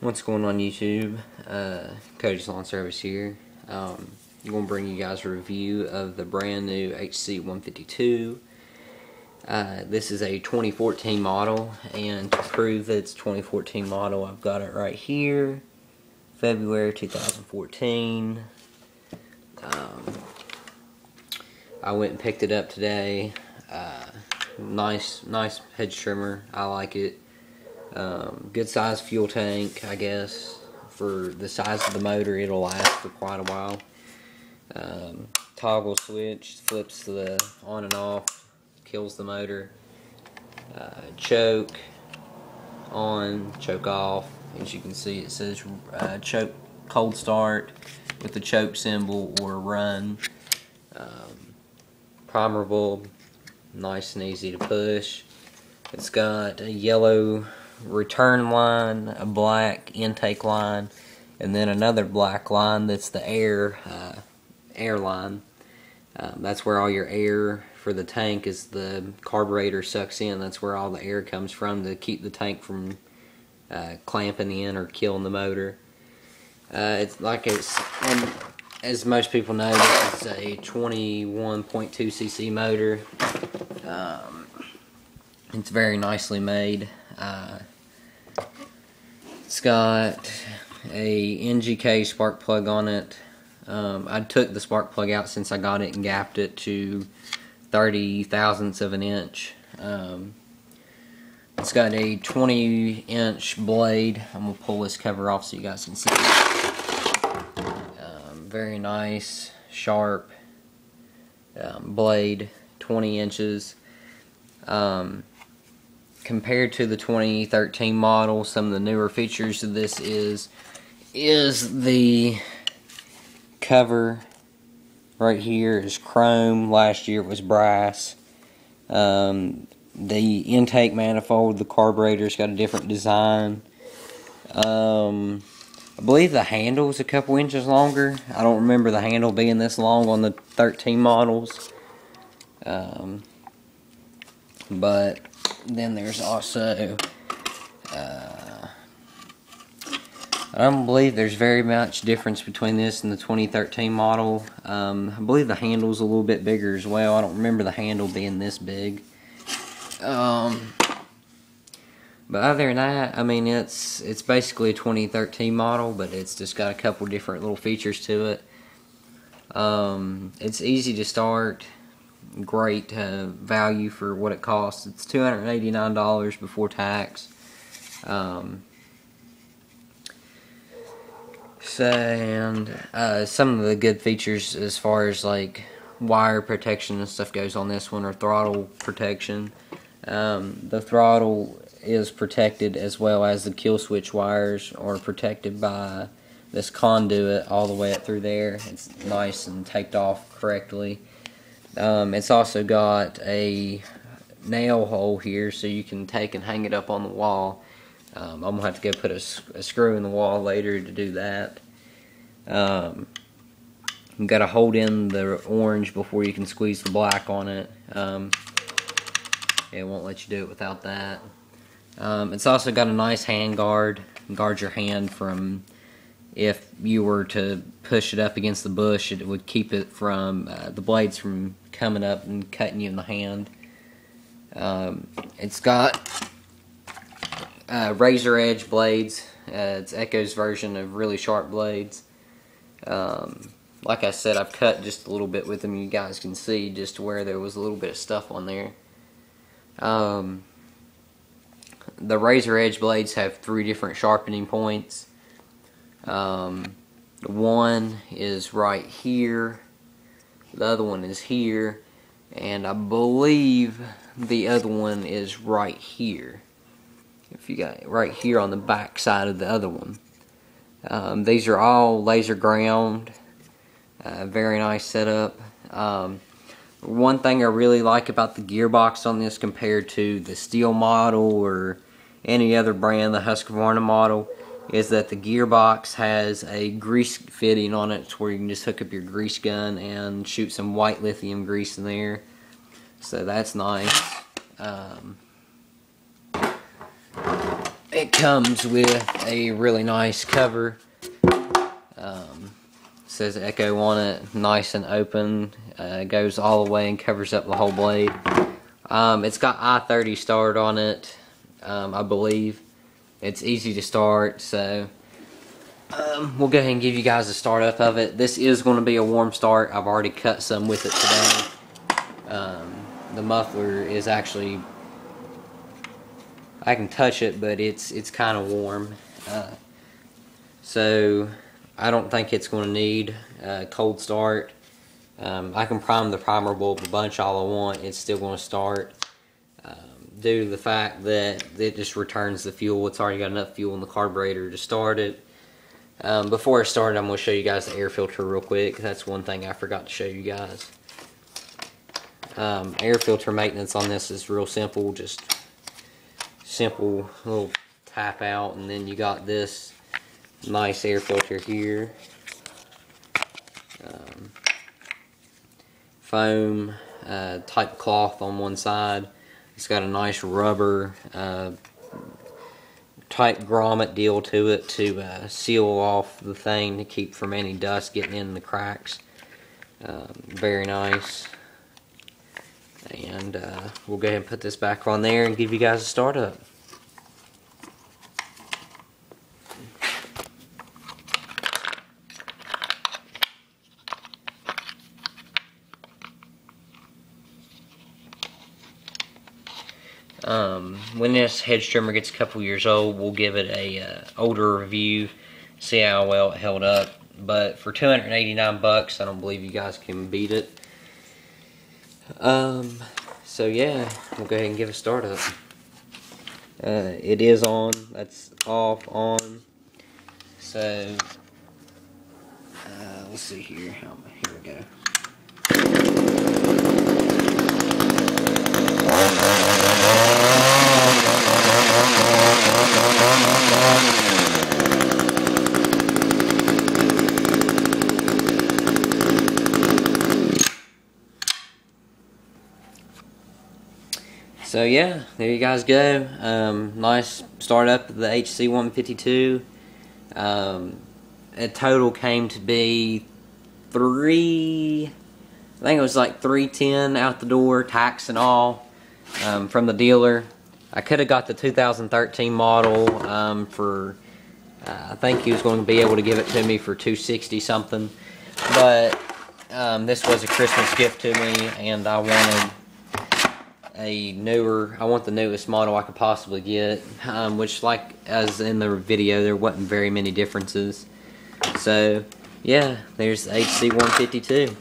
What's going on YouTube? Cody's Lawn Service here. I'm going to bring you guys a review of the brand new Hc-152. This is a 2014 model, and to prove that it's a 2014 model, I've got it right here. February 2014. I went and picked it up today. Nice hedge trimmer. I like it. Good size fuel tank, I guess. For the size of the motor, it'll last for quite a while. Toggle switch, flips the on and off, kills the motor. Choke on, choke off. As you can see, it says choke cold start with the choke symbol or run. Primer bulb, nice and easy to push. It's got a yellow return line, a black intake line, and then another black line that's the air line. That's where all your air for the tank is the carburetor sucks in. That's where all the air comes from to keep the tank from clamping in or killing the motor. And as most people know, this is a 21.2 cc motor. It's very nicely made. It's got a NGK spark plug on it. I took the spark plug out since I got it and gapped it to 30 thousandths of an inch. It's got a 20-inch blade. I'm going to pull this cover off so you guys can see it. Very nice, sharp blade, 20 inches. Compared to the 2013 model, some of the newer features of this is the cover right here is chrome. Last year it was brass. The intake manifold, the carburetor's got a different design. I believe the handle is a couple inches longer. I don't remember the handle being this long on the 13 models. But then there's also I don't believe there's very much difference between this and the 2013 model. I believe the handle's a little bit bigger as well. I don't remember the handle being this big. But other than that, I mean, it's basically a 2013 model, but it's just got a couple different little features to it. It's easy to start. Great value for what it costs. It's $289 before tax. Some of the good features as far as like wire protection and stuff goes on this one are throttle protection. The throttle is protected, as well as the kill switch wires are protected by this conduit all the way up through there. It's nice and taped off correctly. It's also got a nail hole here so you can take and hang it up on the wall. I'm going to have to go put a screw in the wall later to do that. You've got to hold in the orange before you can squeeze the black on it. It won't let you do it without that. It's also got a nice hand guard. Guards your hand from, if you were to push it up against the bush, it would keep it from the blades from coming up and cutting you in the hand. It's got razor edge blades. It's Echo's version of really sharp blades. Like I said, I've cut just a little bit with them. You guys can see just where there was a little bit of stuff on there. The razor edge blades have 3 different sharpening points. One is right here, the other one is here, and I believe the other one is right here. If you got it right here on the back side of the other one. These are all laser ground. Very nice setup. One thing I really like about the gearbox on this compared to the steel model or any other brand, the Husqvarna model, is that the gearbox has a grease fitting on it where you can just hook up your grease gun and shoot some white lithium grease in there. So that's nice. it comes with a really nice cover. Says Echo on it, nice and open. Goes all the way and covers up the whole blade. It's got I-30 start on it, I believe. It's easy to start, so we'll go ahead and give you guys a startup of it. This is going to be a warm start. I've already cut some with it today. The muffler is actually, I can touch it, but it's kind of warm. So I don't think it's going to need a cold start. I can prime the primer bulb a bunch all I want. It's still going to start due to the fact that it just returns the fuel. It's already got enough fuel in the carburetor to start it. Before I start, I'm going to show you guys the air filter real quick. That's one thing I forgot to show you guys. Air filter maintenance on this is real simple. Just simple little tap out, and then you got this nice air filter here. Foam type cloth on one side. It's got a nice rubber type grommet deal to it to seal off the thing to keep from any dust getting in the cracks. Very nice. And we'll go ahead and put this back on there and give you guys a startup. When this hedge trimmer gets a couple years old, we'll give it a older review, see how well it held up. But for 289 bucks, I don't believe you guys can beat it. So yeah, we'll go ahead and give it a startup. It is on. That's off, on. So let's see here. Here we go. So yeah, there you guys go. Nice startup of the Hc-152. A total came to be I think it was like $310 out the door, tax and all, from the dealer. I could have got the 2013 model for, I think he was going to be able to give it to me for $260 something. But this was a Christmas gift to me, and I wanted I want the newest model I could possibly get, which, like as in the video, there wasn't very many differences. So yeah, there's the Hc-152.